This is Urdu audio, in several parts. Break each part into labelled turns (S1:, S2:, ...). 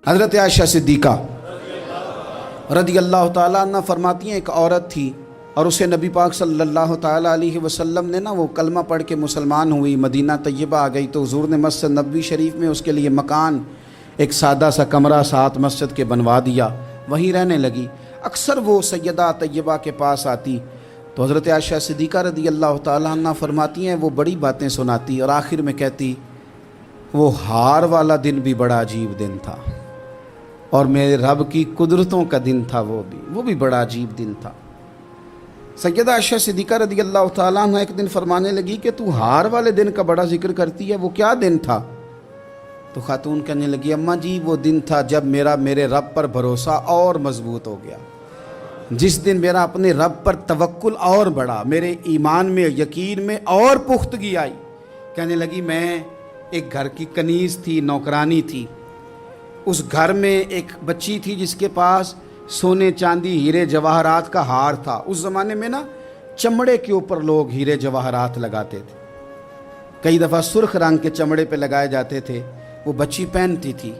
S1: حضرت عائشہ صدیقہ رضی اللہ تعالیٰ عنہ فرماتی ہیں ایک عورت تھی اور اسے نبی پاک صلی اللہ تعالیٰ علیہ وسلم نے وہ کلمہ پڑھ کے مسلمان ہوئی، مدینہ طیبہ آ گئی تو حضور نے مسجد نبوی شریف میں اس کے لیے مکان، ایک سادہ سا کمرہ ساتھ مسجد کے بنوا دیا، وہیں رہنے لگی۔ اکثر وہ سیدہ طیبہ کے پاس آتی تو حضرت عائشہ صدیقہ رضی اللہ تعالیٰ عنہ فرماتی ہیں وہ بڑی باتیں سناتی اور آخر میں کہتی وہ ہار والا دن بھی بڑا عجیب دن تھا اور میرے رب کی قدرتوں کا دن تھا، وہ بھی بڑا عجیب دن تھا۔ سیدہ عائشہ صدیقہ رضی اللہ تعالیٰ عنہ ایک دن فرمانے لگی کہ تو ہار والے دن کا بڑا ذکر کرتی ہے، وہ کیا دن تھا؟ تو خاتون کہنے لگی اماں جی وہ دن تھا جب میرے رب پر بھروسہ اور مضبوط ہو گیا، جس دن میرا اپنے رب پر توکل اور بڑھا، میرے ایمان میں یقین میں اور پختگی آئی۔ کہنے لگی میں ایک گھر کی کنیز تھی، نوکرانی تھی، اس گھر میں ایک بچی تھی جس کے پاس سونے چاندی ہیرے جواہرات کا ہار تھا۔ اس زمانے میں چمڑے کے اوپر لوگ ہیرے جواہرات لگاتے تھے، کئی دفعہ سرخ رنگ کے چمڑے پہ لگائے جاتے تھے، وہ بچی پہنتی تھی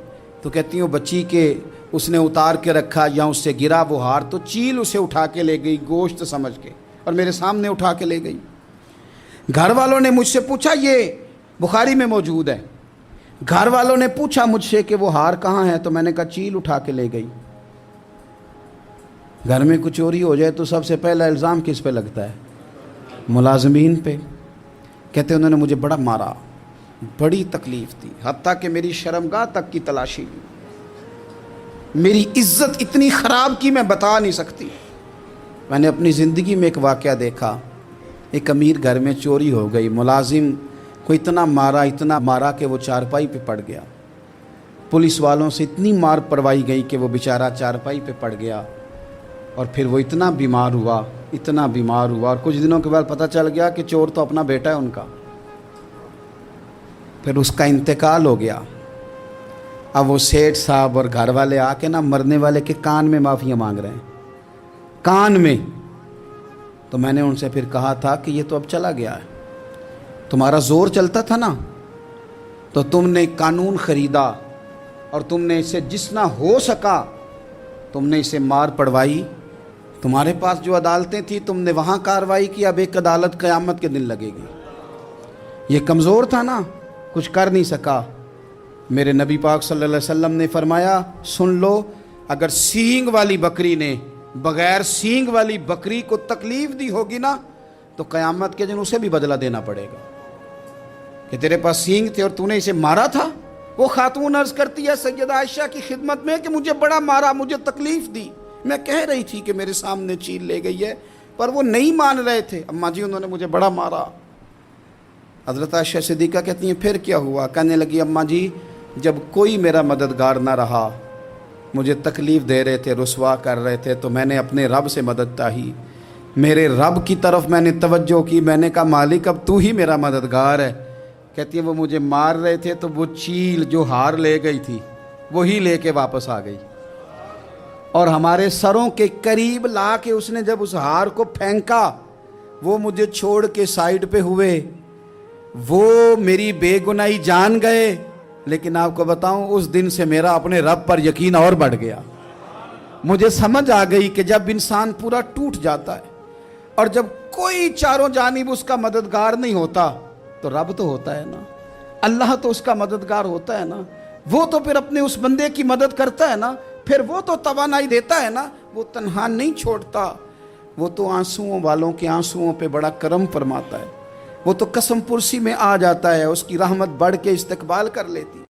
S1: تو کہتی ہیں وہ بچی کے اس نے اتار کے رکھا یا اس سے گرا وہ ہار تو چیل اسے اٹھا کے لے گئی گوشت سمجھ کے اور میرے سامنے اٹھا کے لے گئی۔ گھر والوں نے مجھ سے پوچھا، یہ بخاری میں موجود ہے، گھر والوں نے پوچھا مجھ سے کہ وہ ہار کہاں ہے تو میں نے کہا چیل اٹھا کے لے گئی۔ گھر میں کچھ چوری ہو جائے تو سب سے پہلا الزام کس پہ لگتا ہے؟ ملازمین پہ۔ کہتے انہوں نے مجھے بڑا مارا، بڑی تکلیف تھی، حتیٰ کہ میری شرمگاہ تک کی تلاشی لی، میری عزت اتنی خراب کی میں بتا نہیں سکتی۔ میں نے اپنی زندگی میں ایک واقعہ دیکھا، ایک امیر گھر میں چوری ہو گئی، ملازم کو اتنا مارا کہ وہ چارپائی پہ پڑ گیا، پولیس والوں سے اتنی مار پڑوائی گئی کہ وہ بیچارہ چارپائی پہ پڑ گیا اور پھر وہ اتنا بیمار ہوا اور کچھ دنوں کے بعد پتہ چل گیا کہ چور تو اپنا بیٹا ہے ان کا، پھر اس کا انتقال ہو گیا۔ اب وہ سیٹھ صاحب اور گھر والے آ کے مرنے والے کے کان میں معافیاں مانگ رہے ہیں، کان میں۔ تو میں نے ان سے پھر کہا تھا کہ یہ تو اب چلا گیا ہے، تمہارا زور چلتا تھا نا تو تم نے قانون خریدا اور تم نے اسے جتنا ہو سکا تم نے اسے مار پڑوائی، تمہارے پاس جو عدالتیں تھیں تم نے وہاں کارروائی کی، اب ایک عدالت قیامت کے دن لگے گی۔ یہ کمزور تھا نا، کچھ کر نہیں سکا۔ میرے نبی پاک صلی اللہ علیہ وسلم نے فرمایا سن لو، اگر سینگ والی بکری نے بغیر سینگ والی بکری کو تکلیف دی ہوگی نا تو قیامت کے دن اسے بھی بدلہ دینا پڑے گا کہ تیرے پاس سینگ تھے اور تو نے اسے مارا تھا۔ وہ خاتون عرض کرتی ہے سیدہ عائشہ کی خدمت میں کہ مجھے بڑا مارا، مجھے تکلیف دی، میں کہہ رہی تھی کہ میرے سامنے چیل لے گئی ہے پر وہ نہیں مان رہے تھے، اماں جی انہوں نے مجھے بڑا مارا۔ حضرت عائشہ صدیقہ کہتی ہیں پھر کیا ہوا؟ کہنے لگی اماں جی جب کوئی میرا مددگار نہ رہا، مجھے تکلیف دے رہے تھے، رسوا کر رہے تھے، تو میں نے اپنے رب سے مدد چاہی، میرے رب کی طرف میں نے توجہ کی، میں نے کہا مالک اب تو ہی میرا مددگار ہے۔ کہتی ہے وہ مجھے مار رہے تھے تو وہ چیل جو ہار لے گئی تھی وہی لے کے واپس آ گئی اور ہمارے سروں کے قریب لا کے اس نے جب اس ہار کو پھینکا وہ مجھے چھوڑ کے سائیڈ پہ ہوئے، وہ میری بے گناہی جان گئے، لیکن آپ کو بتاؤں اس دن سے میرا اپنے رب پر یقین اور بڑھ گیا۔ مجھے سمجھ آ گئی کہ جب انسان پورا ٹوٹ جاتا ہے اور جب کوئی چاروں جانب اس کا مددگار نہیں ہوتا تو رب تو ہوتا ہے نا، اللہ تو اس کا مددگار ہوتا ہے نا، وہ تو پھر اپنے اس بندے کی مدد کرتا ہے نا، پھر وہ تو توانائی دیتا ہے نا، وہ تنہا نہیں چھوڑتا، وہ تو آنسوؤں والوں کے آنسوؤں پہ بڑا کرم فرماتا ہے، وہ تو قسم پرسی میں آ جاتا ہے، اس کی رحمت بڑھ کے استقبال کر لیتی۔